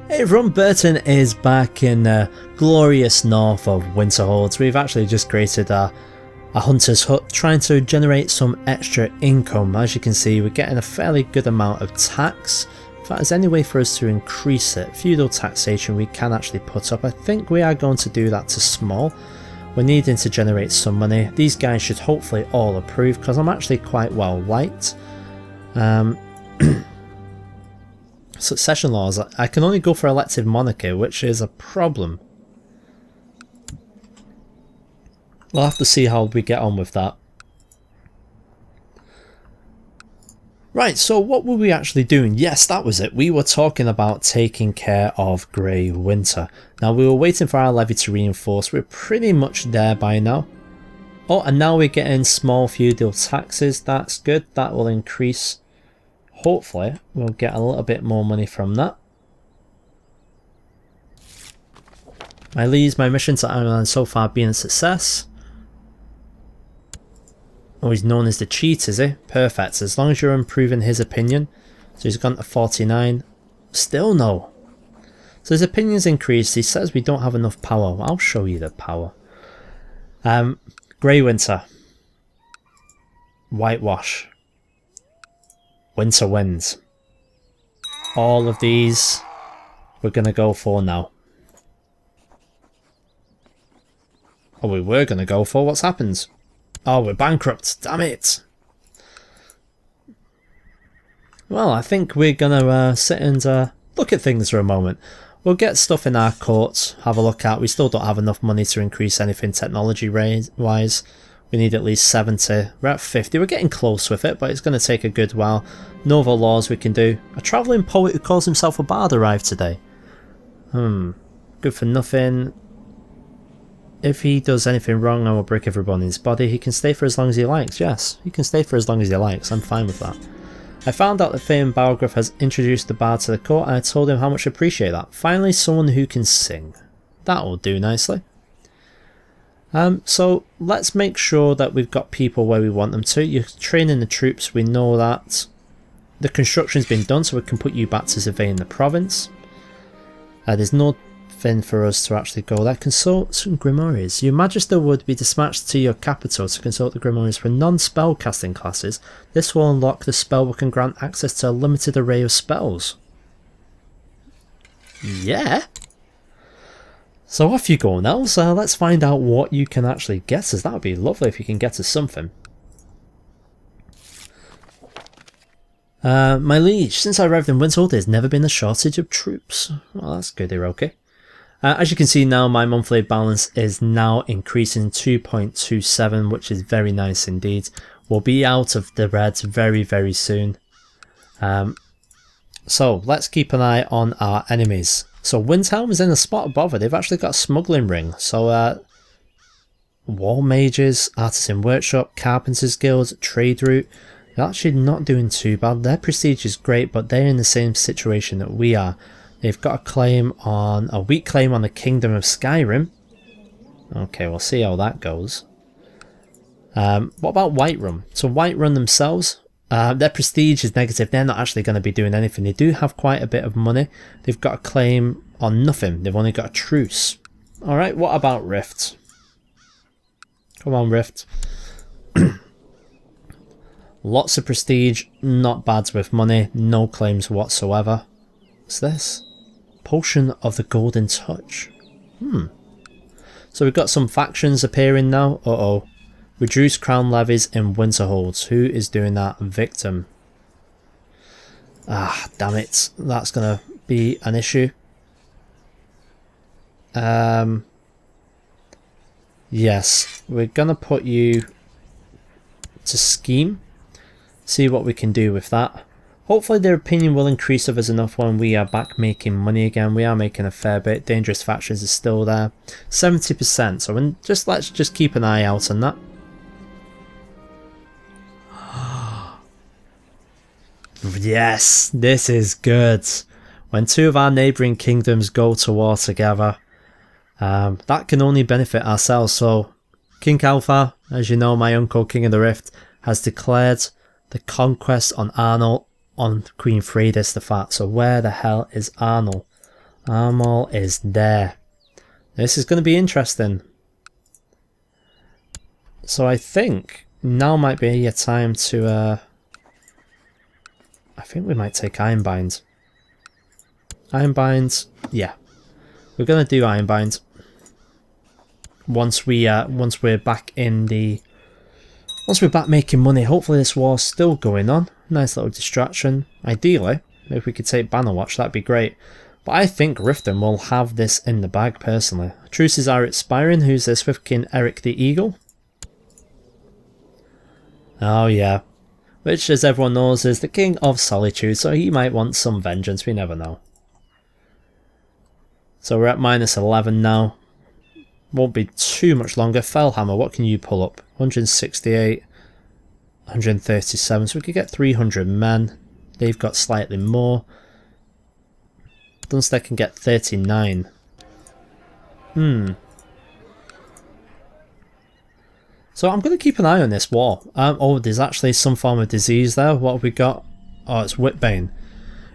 Hey everyone, Burton is back in the glorious north of Winterhold. We've actually just created a hunter's hut trying to generate some extra income. As you can see, we're getting a fairly good amount of tax. In fact, there's any way for us to increase it. Feudal taxation we can actually put up. I think we are going to do that to small. We're needing to generate some money. These guys should hopefully all approve because I'm actually quite well liked. Succession laws, I can only go for elective monarchy, which is a problem. We'll have to see how we get on with that. Right, so what were we actually doing? Yes, that was it. We were talking about taking care of Grey Winter. Now, we were waiting for our levy to reinforce. We're pretty much there by now. Oh, and now we're getting small feudal taxes. That's good. That will increase. Hopefully, we'll get a little bit more money from that. My mission to Ireland so far being a success. Oh, he's known as the cheat, is he? Perfect. As long as you're improving his opinion. So he's gone to 49. Still no. So his opinion's increased. He says we don't have enough power. I'll show you the power. Grey Winter. Whitewash. Winter Winds. All of these we're going to go for now. Oh, we were going to go for. What's happened? Oh, we're bankrupt. Damn it. Well, I think we're going to sit and look at things for a moment. We'll get stuff in our courts, have a look at. We still don't have enough money to increase anything technology-wise. We need at least 70. We're at 50. We're getting close with it, but it's going to take a good while. No other laws we can do. A travelling poet who calls himself a bard arrived today. Good for nothing. If he does anything wrong, I will break every bone in his body. He can stay for as long as he likes. Yes, he can stay for as long as he likes. I'm fine with that. I found out that famed biographer has introduced the bard to the court, and I told him how much I appreciate that. Finally, someone who can sing. That will do nicely. So let's make sure that we've got people where we want them to. You're training the troops, we know that. The construction's been done, so we can put you back to surveying the province. There's nothing for us to actually go there. Consult some grimoires. Your Majesty would be dispatched to your capital to consult the grimoires for non-spell casting classes. This will unlock the spellbook and grant access to a limited array of spells. Yeah. So off you go now, so let's find out what you can actually get us. That would be lovely if you can get us something. My liege, since I arrived in Winterhold, there's never been a shortage of troops. Well, that's good, Hiroki. As you can see now, my monthly balance is now increasing 2.27, which is very nice indeed. We'll be out of the reds very, very soon. So let's keep an eye on our enemies. So Windhelm is in a spot above it. They've actually got a smuggling ring. So War Mages, Artisan Workshop, Carpenters Guild, Trade Route. They're actually not doing too bad. Their prestige is great, but they're in the same situation that we are. They've got a weak claim on the Kingdom of Skyrim. Okay, we'll see how that goes. What about Whiterun? So Whiterun themselves, their prestige is negative. They're not actually going to be doing anything. They do have quite a bit of money. They've got a claim on nothing. They've only got a truce. Alright, what about Rift? Come on, Rift. Lots of prestige, not bad with money, no claims whatsoever. What's this? Potion of the Golden Touch. So we've got some factions appearing now. Uh-oh. Reduce crown levies in Winterhold. Who is doing that? Victim. Ah, damn it. That's going to be an issue. Yes, we're going to put you to scheme. See what we can do with that. Hopefully their opinion will increase of us enough when we are back making money again. We are making a fair bit. Dangerous factions is still there. 70%. So let's just keep an eye out on that. Yes, this is good. When two of our neighbouring kingdoms go to war together, that can only benefit ourselves. So King Alpha, as you know, my uncle, King of the Rift, has declared the conquest on Arnold on Queen Freydis the Fat. So where the hell is Arnold? Arnold is there. This is going to be interesting. So I think now might be a time to... I think we might take Ironbind. Ironbind, yeah. We're going to do Ironbind. Once we're back in the... Once we're back making money, hopefully this war's still going on. Nice little distraction. Ideally, if we could take Bannerwatch, that'd be great. But I think Riften will have this in the bag, personally. Truces are expiring. Who's this with King Eric the Eagle? Oh yeah. Which, as everyone knows, is the King of Solitude, so he might want some vengeance, we never know. So we're at -11 now. Won't be too much longer. Fellhammer, what can you pull up? 168, 137, so we could get 300 men. They've got slightly more. Dunster can get 39. So I'm going to keep an eye on this war. Oh, there's actually some form of disease there. What have we got? Oh, it's Whitbane.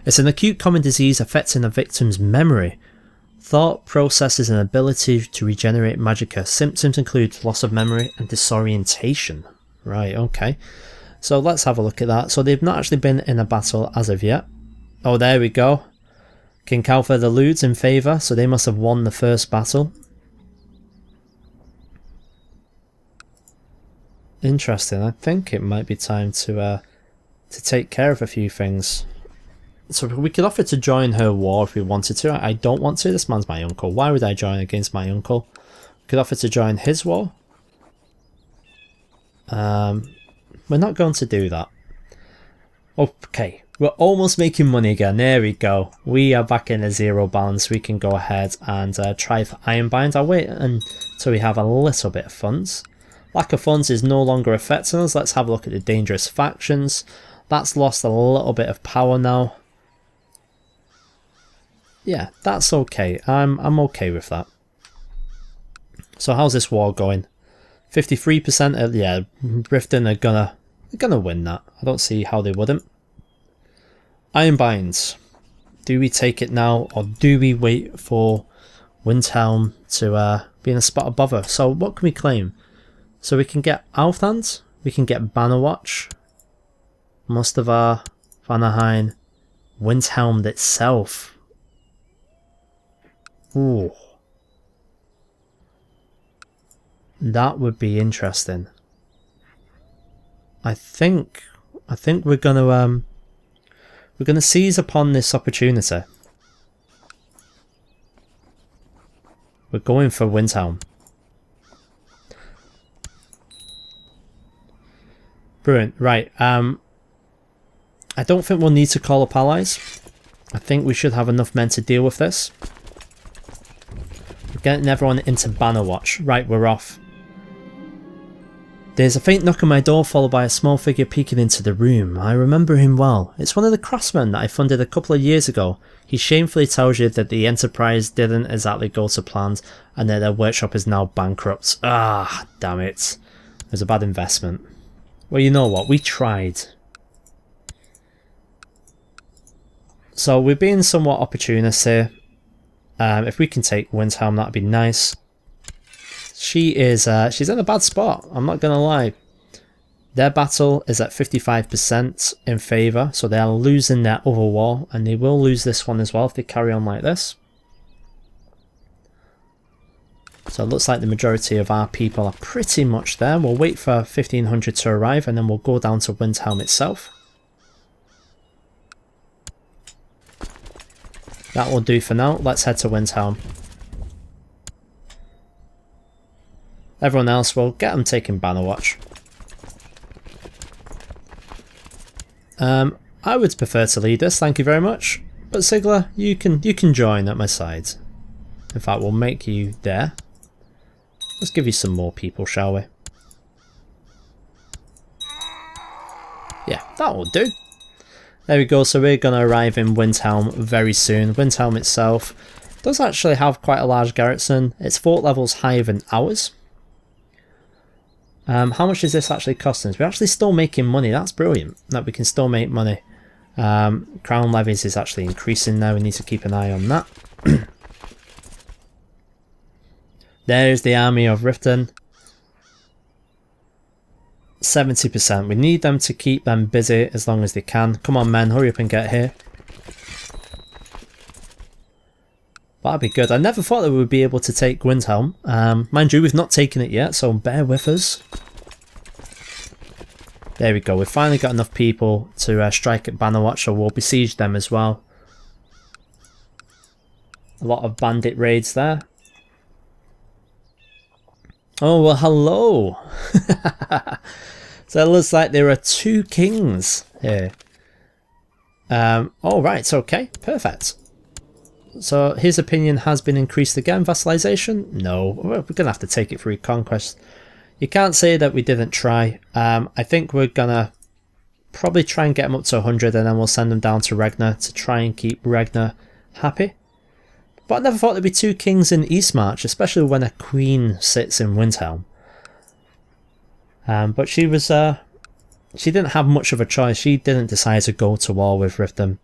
It's an acute common disease affecting a victim's memory, thought processes and ability to regenerate magicka. Symptoms include loss of memory and disorientation. Right, okay. So let's have a look at that. So they've not actually been in a battle as of yet. Oh, there we go. King Calfa the Ludes in favour, so they must have won the first battle. Interesting. I think it might be time to take care of a few things. So we could offer to join her war if we wanted to. I don't want to. This man's my uncle. Why would I join against my uncle? We could offer to join his war. We're not going to do that. Okay. We're almost making money again. There we go. We are back in a zero balance. We can go ahead and try for Ironbind. I'll wait until we have a little bit of funds. Lack of funds is no longer affecting us. Let's have a look at the dangerous factions. That's lost a little bit of power now. Yeah, that's okay. I'm okay with that. So how's this war going? 53%. Yeah, Riften are gonna win that. I don't see how they wouldn't. Ironbinds. Do we take it now, or do we wait for Windhelm to be in a spot above her? So what can we claim? So we can get Althand, we can get Bannerwatch, Mustavar, Vanaheim, Windhelm itself. Ooh. That would be interesting. I think we're gonna seize upon this opportunity. We're going for Windhelm. Brilliant. Right. I don't think we'll need to call up allies. I think we should have enough men to deal with this. We're getting everyone into Bannerwatch. Right, we're off. There's a faint knock on my door, followed by a small figure peeking into the room. I remember him well. It's one of the craftsmen that I funded a couple of years ago. He shamefully tells you that the enterprise didn't exactly go to plan and that their workshop is now bankrupt. Ah, damn it. It was a bad investment. Well, you know what? We tried. So we're being somewhat opportunist here. If we can take Windhelm, that'd be nice. She's in a bad spot. I'm not gonna lie. Their battle is at 55% in favour, so they are losing their other war, and they will lose this one as well if they carry on like this. So it looks like the majority of our people are pretty much there. We'll wait for 1500 to arrive, and then we'll go down to Windhelm itself. That will do for now. Let's head to Windhelm. Everyone else will get them taking Bannerwatch. I would prefer to lead this, thank you very much. But Sigler, you can join at my side. In fact, we'll make you there. Let's give you some more people, shall we? Yeah, that will do. There we go, so we're going to arrive in Windhelm very soon. Windhelm itself does actually have quite a large garrison. Its fort level's higher than ours. How much is this actually costing us? We're actually still making money. That's brilliant that we can still make money. Crown levies is actually increasing now. We need to keep an eye on that. There's the army of Riften. 70%. We need them to keep them busy as long as they can. Come on, men, hurry up and get here. That'd be good. I never thought that we would be able to take Winterhold. Mind you, we've not taken it yet, so bear with us. There we go. We've finally got enough people to strike at Bannerwatch, so we'll besiege them as well. A lot of bandit raids there. Oh, well, hello. So it looks like there are 2 kings here. Oh, right. Okay. Perfect. So his opinion has been increased again. Vassalization? No. We're going to have to take it for reconquest. You can't say that we didn't try. I think we're going to probably try and get him up to 100 and then we'll send him down to Regna to try and keep Regna happy. But I never thought there'd be 2 kings in Eastmarch, especially when a queen sits in Windhelm. But she was, she didn't have much of a choice. She didn't decide to go to war with Riften.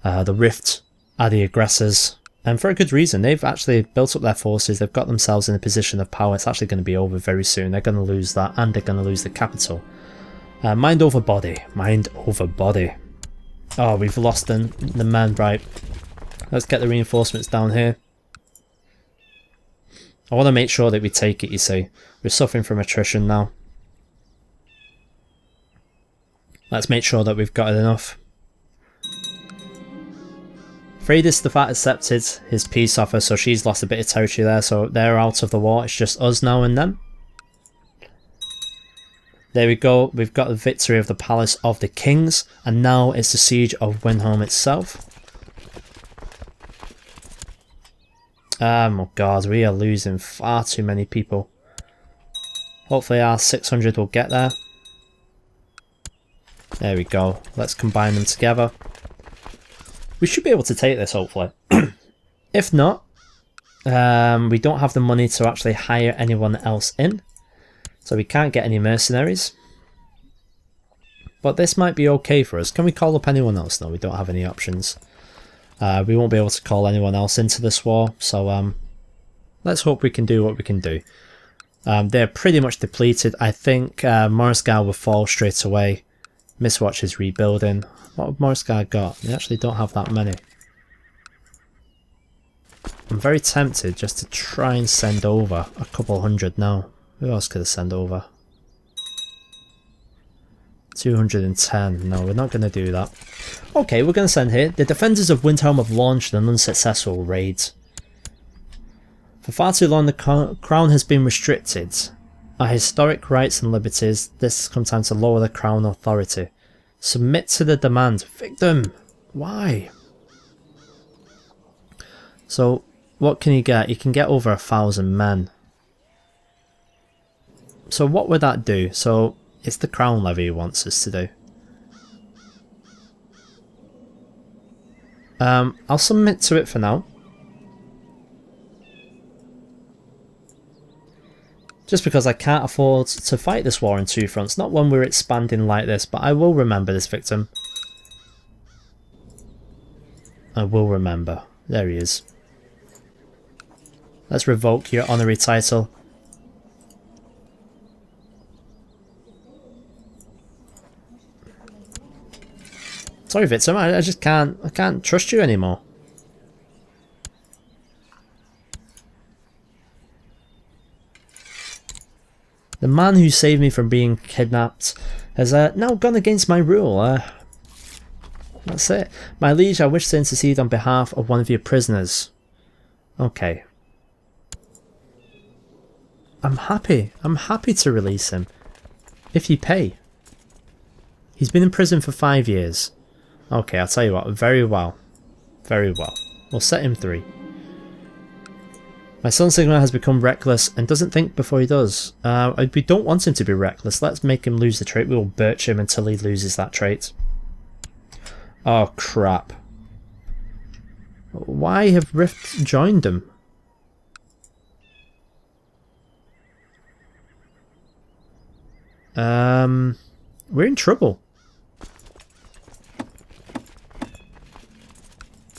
The Rift are the aggressors, and for a good reason. They've actually built up their forces. They've got themselves in a position of power. It's actually going to be over very soon. They're going to lose that, and they're going to lose the capital. Mind over body. Mind over body. Oh, we've lost the men. Right. Let's get the reinforcements down here. I want to make sure that we take it, you see. We're suffering from attrition now. Let's make sure that we've got enough. Freydis the Fat accepted his peace offer, so she's lost a bit of territory there, so they're out of the war. It's just us now and them. There we go. We've got the victory of the Palace of the Kings, and now it's the siege of Windhelm itself. Oh god, we are losing far too many people. Hopefully our 600 will get there. There we go. Let's combine them together. We should be able to take this, hopefully. If not, we don't have the money to actually hire anyone else in. So we can't get any mercenaries. But this might be okay for us. Can we call up anyone else? No, we don't have any options. We won't be able to call anyone else into this war. So let's hope we can do what we can do. They're pretty much depleted. I think Morrisgar will fall straight away. Mistwatch is rebuilding. What have Morrisgar got? They actually don't have that many. I'm very tempted just to try and send over a couple hundred now. Who else could I send over? 210. No, we're not going to do that. Okay, we're going to send here. The defenders of Windhelm have launched an unsuccessful raid. For far too long, the crown has been restricted. Our historic rights and liberties, this has come time to lower the crown authority. Submit to the demand. Victim! Why? So, what can you get? You can get over 1,000 men. So what would that do? So, it's the crown levy he wants us to do. I'll submit to it for now. Just because I can't afford to fight this war on 2 fronts. Not when we're expanding like this, but I will remember this victim. I will remember. There he is. Let's revoke your honorary title. Sorry, victim, I just can't trust you anymore. The man who saved me from being kidnapped has now gone against my rule. That's it. My liege, I wish to intercede on behalf of one of your prisoners. Okay. I'm happy to release him. If you pay. He's been in prison for 5 years. Okay, I'll tell you what, very well. Very well. We'll set him 3. My son Sigmar has become reckless and doesn't think before he does. We don't want him to be reckless. Let's make him lose the trait. We will birch him until he loses that trait. Oh crap. Why have Rift joined him? We're in trouble.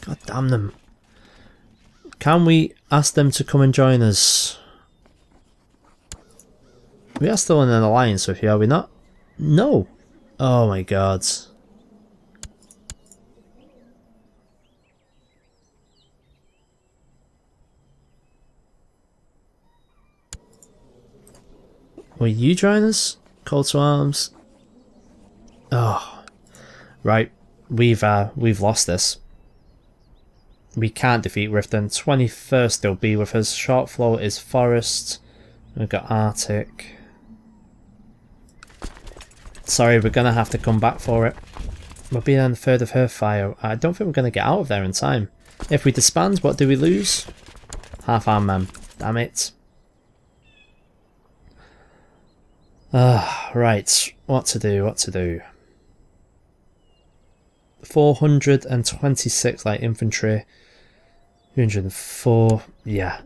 God damn them. Can we ask them to come and join us? We are still in an alliance with you, are we not? No. Oh my god. Will you join us? Call to arms. Oh. Right. We've lost this. We can't defeat Riften. 21st they'll be with us. Short flow is forest. We've got Arctic. Sorry, we're gonna have to come back for it. We're being on the third of her fire. I don't think we're gonna get out of there in time. If we disband, what do we lose? Half our men. Damn it. Right. What to do? 426 light infantry. 304. Yeah.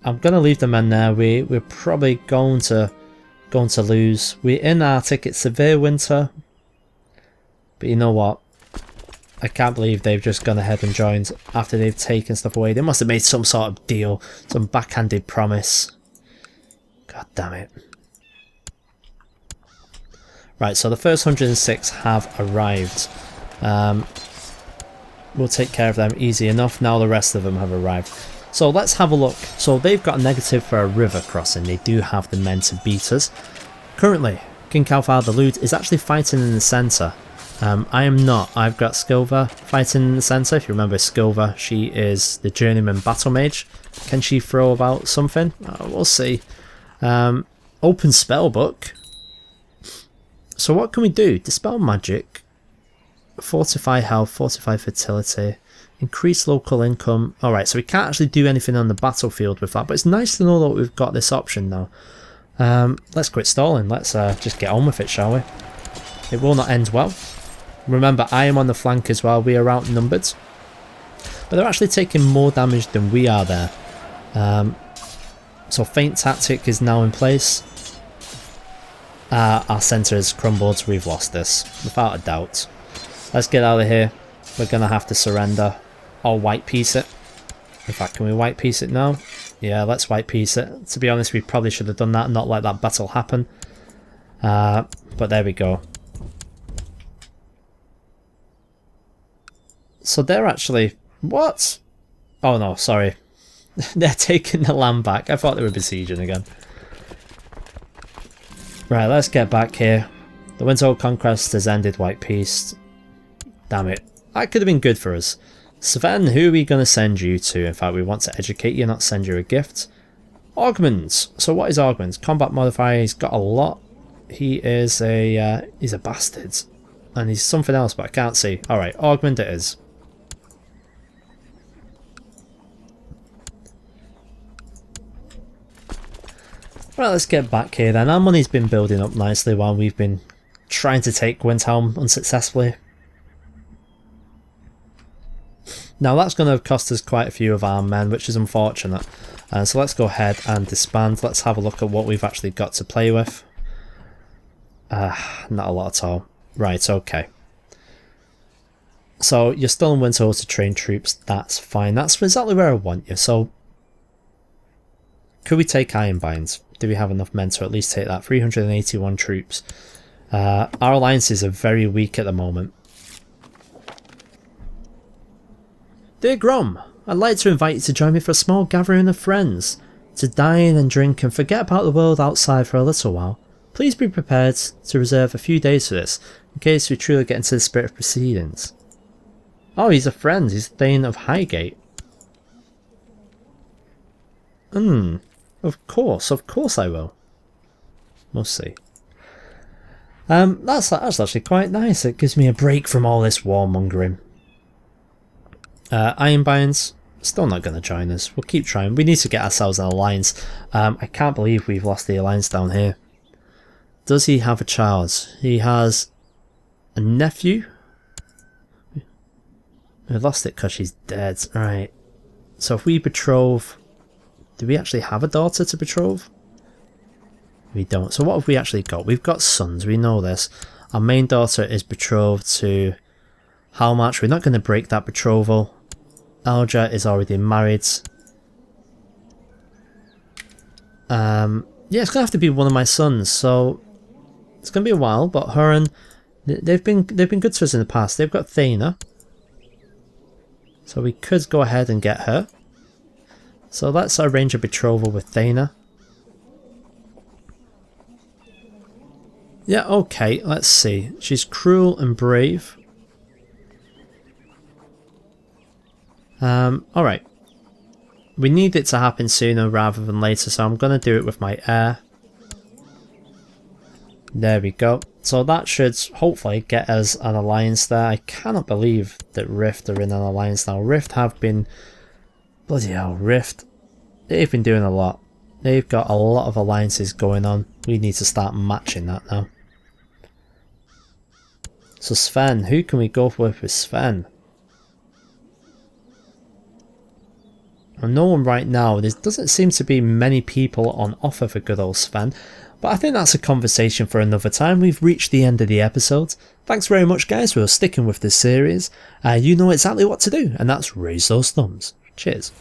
I'm gonna leave the men there. We're probably going to lose. We're in Arctic. It's severe winter. But you know what? I can't believe they've just gone ahead and joined after they've taken stuff away. They must have made some sort of deal, some backhanded promise. God damn it. Right, so the first 106 have arrived. We'll take care of them easy enough. Now the rest of them have arrived. So let's have a look. So they've got a negative for a river crossing. They do have the men to beat us. Currently, King Kalfar the Lewd is actually fighting in the centre. I am not. I've got Skilva fighting in the centre. If you remember Skilva, she is the journeyman battle mage. Can she throw about something? We'll see. Open spellbook. So what can we do? Dispel magic, fortify health, fortify fertility, increase local income. Alright, so we can't actually do anything on the battlefield with that, but it's nice to know that we've got this option now. Let's quit stalling. Let's just get on with it, shall we? It will not end well. Remember, I am on the flank as well. We are outnumbered. But they're actually taking more damage than we are there. So feint tactic is now in place. Our centre has crumbled. We've lost this, without a doubt. Let's get out of here. We're going to have to surrender. Or white piece it. In fact, can we white piece it now? Yeah, let's white piece it. To be honest, we probably should have done that and not let that battle happen. But there we go. So they're actually... What? Oh no, sorry. They're taking the land back. I thought they were besieging again. Right, let's get back here. The Winterhold conquest has ended. White peace. Damn it. That could have been good for us. Sven, who are we going to send you to? In fact, we want to educate you, not send you a gift. Augments. So what is Augments? Combat modifier. He's got a lot. He is he's a bastard. And he's something else, but I can't see. Alright, Augment it is. Right, let's get back here then. Our money's been building up nicely while we've been trying to take Winterhold unsuccessfully. Now that's going to have cost us quite a few of our men, which is unfortunate. So let's go ahead and disband. Let's have a look at what we've actually got to play with. Not a lot at all. Right, okay. So you're still in Winterhold to train troops. That's fine. That's exactly where I want you. So could we take Ironbinds? Do we have enough men to at least take that? 381 troops. Our alliances are very weak at the moment. Dear Grom, I'd like to invite you to join me for a small gathering of friends. To dine and drink and forget about the world outside for a little while. Please be prepared to reserve a few days for this, in case we truly get into the spirit of proceedings. Oh, he's a friend. He's Thane of Highgate. Of course I will. We'll see. That's actually quite nice. It gives me a break from all this warmongering. Ironbinds, still not going to join us. We'll keep trying. We need to get ourselves an alliance. I can't believe we've lost the alliance down here. Does he have a child? He has a nephew? We lost it because she's dead. Right. So if we betroth... Do we actually have a daughter to betroth? We don't. So what have we actually got? We've got sons, we know this. Our main daughter is betrothed to Halmarch. We're not going to break that betrothal. Elja is already married. Yeah, it's going to have to be one of my sons, so it's going to be a while, but Huron, they've been good to us in the past. They've got Thana. So we could go ahead and get her. So let's arrange a betrothal with Thana. Yeah, okay, let's see. She's cruel and brave. Alright. We need it to happen sooner rather than later, so I'm going to do it with my heir. There we go. So that should hopefully get us an alliance there. I cannot believe that Rift are in an alliance now. Rift have been... Bloody hell, Rift. They've been doing a lot. They've got a lot of alliances going on. We need to start matching that now. So Sven, who can we go with Sven? And no one right now. There doesn't seem to be many people on offer for good old Sven. But I think that's a conversation for another time. We've reached the end of the episode. Thanks very much guys for sticking with this series. You know exactly what to do, and that's raise those thumbs. Cheers.